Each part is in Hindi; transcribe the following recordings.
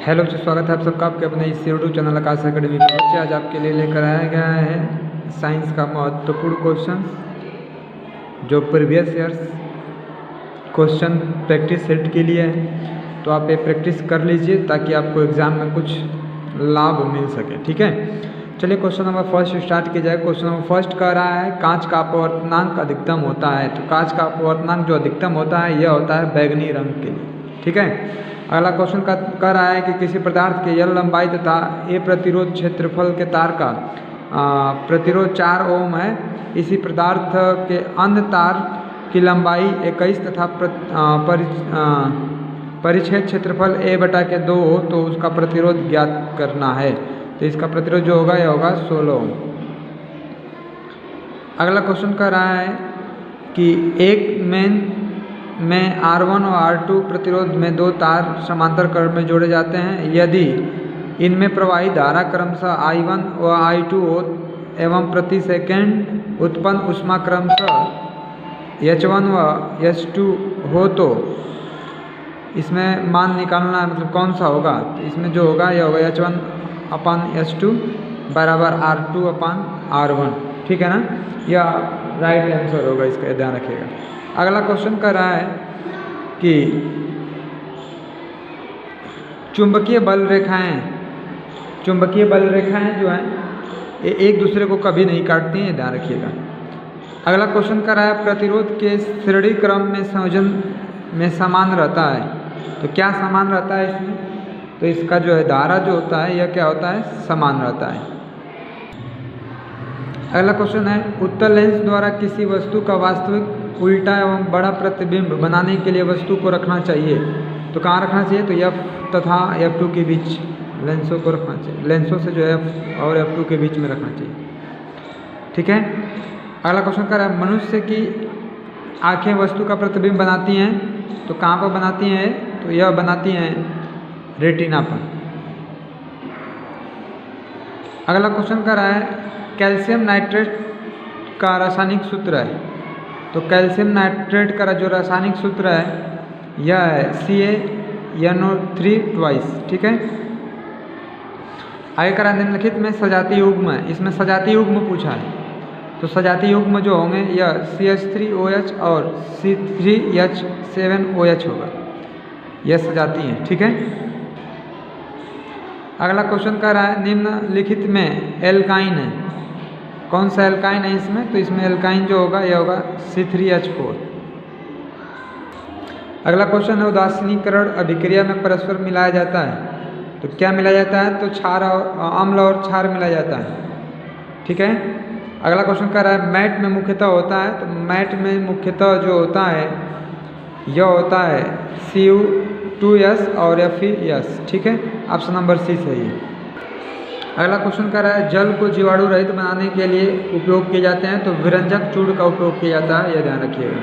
हेलो बच्चों, स्वागत है आप सबका आपके अपने इस यूट्यूब चैनल आकाश एकेडमी पर। बच्चे आज आपके लिए लेकर आया गया है साइंस का महत्वपूर्ण क्वेश्चन जो previous years question practice set के लिए है। तो आप ये प्रैक्टिस कर लीजिए ताकि आपको एग्ज़ाम में कुछ लाभ मिल सके। ठीक है, चलिए क्वेश्चन नंबर फर्स्ट स्टार्ट किया जाए। क्वेश्चन नंबर फर्स्ट कह रहा है कांच का अपवर्तनांक अधिकतम होता है। तो कांच का अपवर्तनांक जो अधिकतम होता है यह होता है बैगनी रंग के लिए। ठीक है, अगला क्वेश्चन कह रहा है कि किसी पदार्थ के एल लंबाई तथा ए प्रतिरोध क्षेत्रफल के तार का प्रतिरोध 4 ओम है। इसी पदार्थ के अन्य तार की लंबाई 21 तथा परिच्छेद क्षेत्रफल a/2 हो तो उसका प्रतिरोध ज्ञात करना है। तो इसका प्रतिरोध जो होगा यह होगा 16 ओम। अगला क्वेश्चन कह रहा है कि एक में R1 और R2 प्रतिरोध में 2 तार समांतर क्रम में जोड़े जाते हैं। यदि इनमें प्रवाहित धारा क्रमशः I1 व I2 हो एवं प्रति सेकंड उत्पन्न ऊष्मा क्रमशः H1 व H2 हो तो इसमें मान निकालना है, मतलब कौन सा होगा। तो इसमें जो होगा यह होगा H1/H2 बराबर R2/R1। ठीक है ना, यह राइट आंसर होगा, इसका ध्यान रखिएगा। अगला क्वेश्चन कर रहा है कि चुंबकीय बल रेखाएं जो हैं ये एक दूसरे को कभी नहीं काटती हैं, ध्यान रखिएगा। अगला क्वेश्चन कर रहा है प्रतिरोध के श्रेणी क्रम में संयोजन में समान रहता है। तो क्या समान रहता है इसमें, तो इसका जो है धारा जो होता है यह क्या होता है, समान रहता है। अगला क्वेश्चन है उत्तल लेंस द्वारा किसी वस्तु का वास्तविक उल्टा एवं बड़ा प्रतिबिंब बनाने के लिए वस्तु को रखना चाहिए। तो कहाँ रखना चाहिए, तो F तथा F2 के बीच लेंसों को रखना चाहिए। लेंसों से जो F और F2 के बीच में रखना चाहिए। ठीक है, अगला क्वेश्चन कर रहा है मनुष्य की आंखें वस्तु का प्रतिबिंब बनाती हैं। तो कहाँ पर बनाती हैं, तो यह बनाती हैं रेटिना पर। अगला क्वेश्चन कर रहा है कैल्शियम नाइट्रेट का रासायनिक सूत्र है। तो कैल्शियम नाइट्रेट का जो रासायनिक सूत्र है यह है CaNO3 ट्वाइस। ठीक है, आगे करा निम्नलिखित में सजातीय युग्म है। इसमें सजातीय युग्म पूछा है। तो सजातीय युग्म जो होंगे यह CH3OH और C3H7OH होगा, यह सजाती हैं। ठीक है, अगला क्वेश्चन कह रहा है निम्नलिखित में एल्काइन है। कौन सा एल्काइन है इसमें, तो इसमें एल्काइन जो होगा यह होगा C3H4। अगला क्वेश्चन है उदासीनीकरण अभिक्रिया में परस्पर मिलाया जाता है। तो क्या मिलाया जाता है, तो क्षार और अम्ल और क्षार मिलाया जाता है। ठीक है, अगला क्वेश्चन कह रहा है मैट में मुख्यतः होता है। तो मैट में मुख्यतः जो होता है यह होता है Cu2S और Fe(S). ठीक है, ऑप्शन नंबर सी सही है। अगला क्वेश्चन कह रहा है जल को जीवाणु रहित बनाने के लिए उपयोग किए जाते हैं। तो विरंजक चूर्ण का उपयोग किया जाता है, यह ध्यान रखिएगा,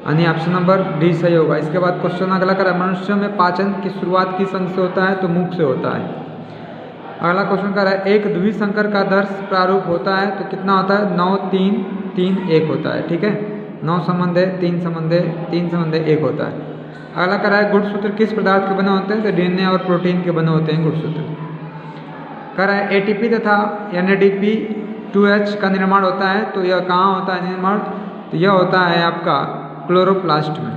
यानी ऑप्शन नंबर डी सही होगा। इसके बाद क्वेश्चन अगला कह रहा है मनुष्यों में पाचन की शुरुआत किस अंग से होता है, तो मुख से होता है। अगला क्वेश्चन कह रहा है एक द्विसंकर का आदर्श प्रारूप होता है। तो कितना होता है, 9 3 3 1 होता है। ठीक है, 9 संबंध 3 संबंध 3 संबंध 1 होता है। अगला कह रहा है गुणसूत्र किस पदार्थ के बने होते हैं, तो DNA और प्रोटीन के बने होते हैं गुणसूत्र। कह रहा है ATP तथा NADP2H का निर्माण होता है। तो यह कहाँ होता है निर्माण, तो यह होता है आपका क्लोरोप्लास्ट में।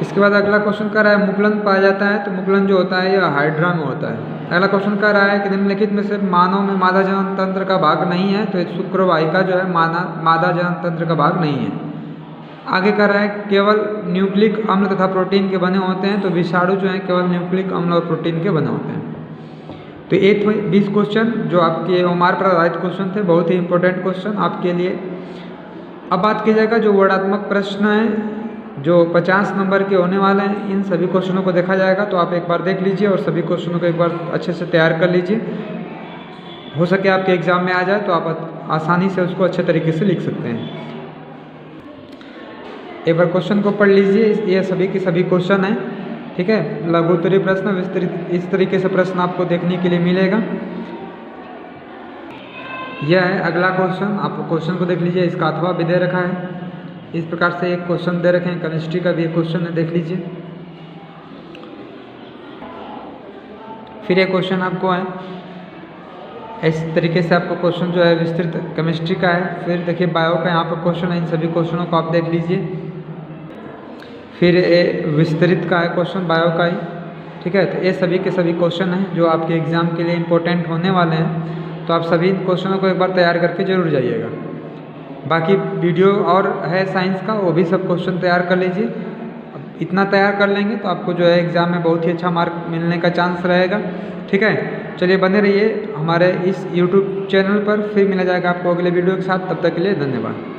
इसके बाद अगला क्वेश्चन कह रहा है मुकुलन पाया जाता है। तो मुकुलन जो होता है यह हाइड्रा में होता है। अगला क्वेश्चन कह रहा है कि निम्नलिखित में से मानव में मादा जनन तंत्र का भाग नहीं है। तो शुक्रवाहिका जो है मादा जनन तंत्र का भाग नहीं है। आगे कह रहा है केवल न्यूक्लिक अम्ल तथा प्रोटीन के बने होते हैं। तो विषाणु जो है केवल न्यूक्लिक अम्ल और प्रोटीन के बने होते हैं। तो 20 क्वेश्चन जो आपके ओमार पर आधारित क्वेश्चन थे, बहुत ही इंपॉर्टेंट क्वेश्चन आपके लिए। अब बात की जाएगा जो वर्णात्मक प्रश्न है जो 50 नंबर के होने वाले हैं, इन सभी क्वेश्चनों को देखा जाएगा। तो आप एक बार देख लीजिए और सभी क्वेश्चनों को एक बार अच्छे से तैयार कर लीजिए। हो सके आपके एग्जाम में आ जाए तो आप आसानी से उसको अच्छे तरीके से लिख सकते हैं। एक बार क्वेश्चन को पढ़ लीजिए, ये सभी के सभी क्वेश्चन हैं। ठीक है, लघु उत्तरीय प्रश्न विस्तृत इस तरीके से प्रश्न आपको देखने के लिए मिलेगा। यह है अगला क्वेश्चन, आप क्वेश्चन को देख लीजिए, इसका अथवा भी दे रखा है। इस प्रकार से एक क्वेश्चन दे रखे हैं, केमिस्ट्री का भी एक क्वेश्चन है, देख लीजिए। फिर एक क्वेश्चन आपको है, इस तरीके से आपको क्वेश्चन जो है विस्तृत केमिस्ट्री का है। फिर देखिए बायो का यहाँ पर क्वेश्चन है, इन सभी क्वेश्चनों को आप देख लीजिए। फिर विस्तृत का है क्वेश्चन बायो का ही, ठीक है। तो ये सभी के सभी क्वेश्चन हैं जो आपके एग्ज़ाम के लिए इम्पोर्टेंट होने वाले हैं, तो आप सभी क्वेश्चनों को एक बार तैयार करके जरूर जाइएगा। बाकी वीडियो और है साइंस का, वो भी सब क्वेश्चन तैयार कर लीजिए। इतना तैयार कर लेंगे तो आपको जो है एग्ज़ाम में बहुत ही अच्छा मार्क मिलने का चांस रहेगा, ठीक है। चलिए बने रहिए हमारे इस YouTube चैनल पर, फिर मिला जाएगा आपको अगले वीडियो के साथ। तब तक के लिए धन्यवाद।